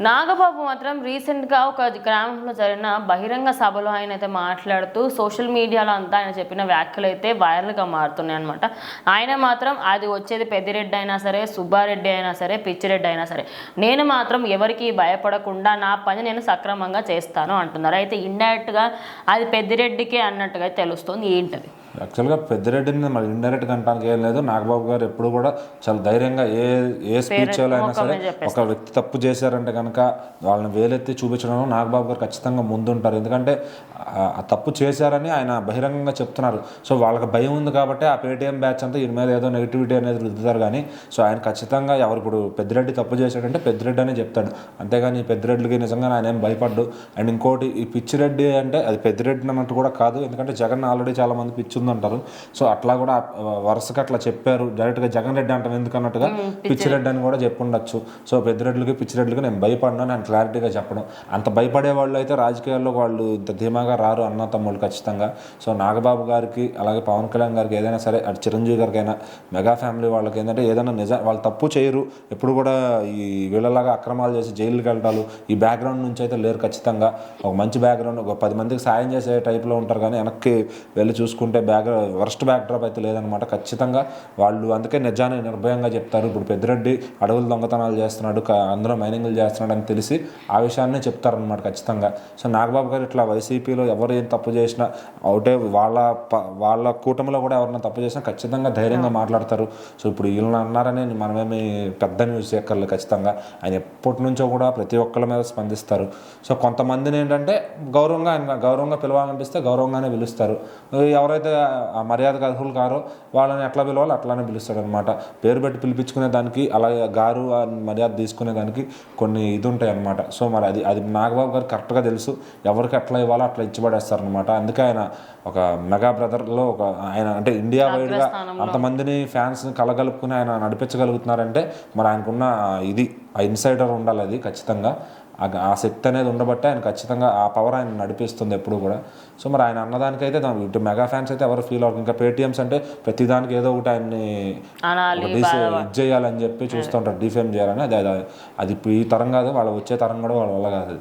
నాగబాబు మాత్రం రీసెంట్గా ఒక గ్రామంలో జరిగిన బహిరంగ సభలో ఆయన అయితే మాట్లాడుతూ సోషల్ మీడియాలో అంతా ఆయన చెప్పిన వ్యాఖ్యలు అయితే వైరల్గా మారుతున్నాయి అనమాట. ఆయన మాత్రం అది వచ్చేది పెద్దిరెడ్డి అయినా సరే, సుబ్బారెడ్డి అయినా సరే, పిచ్చిరెడ్డి అయినా సరే, నేను మాత్రం ఎవరికి భయపడకుండా నా పని నేను సక్రమంగా చేస్తాను అంటున్నారు. అయితే ఇండైరెక్ట్గా అది పెద్దిరెడ్డికే అన్నట్టుగా తెలుస్తుంది. ఏంటది? యాక్చువల్గా పెద్దిరెడ్డిని మరి ఇండైరెక్ట్గా అంటానికి ఏం లేదు. నాగబాబు గారు ఎప్పుడు కూడా చాలా ధైర్యంగా ఏ స్పీచ్ అయినా సరే ఒక వ్యక్తి తప్పు చేశారంటే కనుక వాళ్ళని వేలెత్తి చూపించడం నాగబాబు గారు ఖచ్చితంగా ముందుంటారు. ఎందుకంటే ఆ తప్పు చేశారని ఆయన బహిరంగంగా చెప్తున్నారు. సో వాళ్ళకి భయం ఉంది కాబట్టి ఆ పేటీఎం బ్యాచ్ అంతా ఈయన మీద ఏదో నెగిటివిటీ అనేది రుద్దుతారు. కానీ సో ఆయన ఖచ్చితంగా ఎవరు ఇప్పుడు పెద్దిరెడ్డి తప్పు చేశాడంటే పెద్దిరెడ్డి అనే చెప్తాడు. అంతేగాని పెద్దిరెడ్డికి నిజంగా ఆయన ఏం భయపడ్డు. అండ్ ఇంకోటి ఈ పిచ్చిరెడ్డి అంటే అది పెద్దిరెడ్డి అన్నట్టు కూడా కాదు. ఎందుకంటే జగన్ ఆల్రెడీ చాలా మంది పిచ్చి అంటారు. సో అట్లా కూడా వరుసగా అట్లా చెప్పారు. డైరెక్ట్గా జగన్ రెడ్డి అంటాం ఎందుకన్నట్టుగా పిచ్చిరెడ్డి అని కూడా చెప్పుండొచ్చు. సో పెద్దిరెడ్డికి పిచ్చిరెడ్డికి నేను భయపడినా నేను క్లారిటీగా చెప్పడం. అంత భయపడే వాళ్ళు అయితే రాజకీయాల్లో వాళ్ళు ఇంత ధీమాగా రారు అన్న తమ్ముళ్ళు ఖచ్చితంగా. సో నాగబాబు గారికి అలాగే పవన్ కళ్యాణ్ గారికి ఏదైనా సరే అటు చిరంజీవి గారికి అయినా మెగా ఫ్యామిలీ వాళ్ళకి ఏంటంటే ఏదైనా వాళ్ళు తప్పు చేయరు. ఎప్పుడు కూడా ఈ వీళ్ళలాగా అక్రమాలు చేసి జైలుకి వెళ్ళటాలు ఈ బ్యాక్గ్రౌండ్ నుంచి అయితే లేరు. ఖచ్చితంగా ఒక మంచి బ్యాక్గ్రౌండ్ ఒక 10 మందికి సాయం చేసే టైప్లో ఉంటారు. కానీ వెనక్కి వెళ్ళి చూసుకుంటే వర్స్ట్ బ్యాక్డ్రాప్ అయితే లేదనమాట. ఖచ్చితంగా వాళ్ళు అందుకే నిజాన్ని నిర్భయంగా చెప్తారు. ఇప్పుడు పెద్దిరెడ్డి అడవులు దొంగతనాలు చేస్తున్నాడు, అందులో మైనింగ్లు చేస్తున్నాడు అని తెలిసి ఆ విషయాన్ని చెప్తారనమాట ఖచ్చితంగా. సో నాగబాబు గారు ఇట్లా వైసీపీలో ఎవరు ఏం తప్పు చేసినా ఒకటే వాళ్ళ కూటమిలో కూడా ఎవరైనా తప్పు చేసినా ఖచ్చితంగా ధైర్యంగా మాట్లాడతారు. సో ఇప్పుడు వీళ్ళని అన్నారని మనమేమి పెద్ద న్యూస్ చేయక్కర్లేదు. ఖచ్చితంగా ఆయన ఎప్పటి నుంచో కూడా ప్రతి ఒక్కళ్ళ మీద స్పందిస్తారు. సో కొంతమందిని ఏంటంటే గౌరవంగా పిలవాలనిపిస్తే గౌరవంగానే పిలుస్తారు. ఎవరైతే ఆ మర్యాదకు అర్హులు కారో వాళ్ళని ఎట్లా పిలవాలి అట్లానే పిలుస్తాడు అనమాట. పేరు పెట్టి పిలిపించుకునే దానికి అలాగే గారు మర్యాద తీసుకునే దానికి కొన్ని ఇది ఉంటాయి అనమాట. సో మరి అది నాగబాబు గారు కరెక్ట్గా తెలుసు. ఎవరికి ఎట్లా ఇవ్వాలో అట్లా ఇచ్చిపడేస్తారనమాట. అందుకే ఆయన ఒక మెగా బ్రదర్లో ఒక ఆయన అంటే ఇండియా వైడ్గా అంతమందిని ఫ్యాన్స్ని కలగలుపుకుని ఆయన నడిపించగలుగుతున్నారంటే మరి ఆయనకున్న ఇది ఆ ఇన్సైడర్ ఉండాలి. అది ఖచ్చితంగా ఆ శక్తి అనేది ఉండబట్టే ఆయన ఖచ్చితంగా ఆ పవర్ ఆయన నడిపిస్తుంది ఎప్పుడు కూడా. సో మరి ఆయన అన్నదానికైతే ఇటు మెగా ఫ్యాన్స్ అయితే ఎవరు ఫీల్ అవ్వరు. ఇంకా పేటీఎంస్ అంటే ప్రతిదానికి ఏదో ఒకటి ఆయన్ని ఇది చేయాలని చెప్పి చూస్తుంటారు, డిఫేమ్ చేయాలని. అది ఇప్పుడు ఈ తరం కాదు, వాళ్ళ వచ్చే తరం కూడా వాళ్ళ వల్ల కాదు.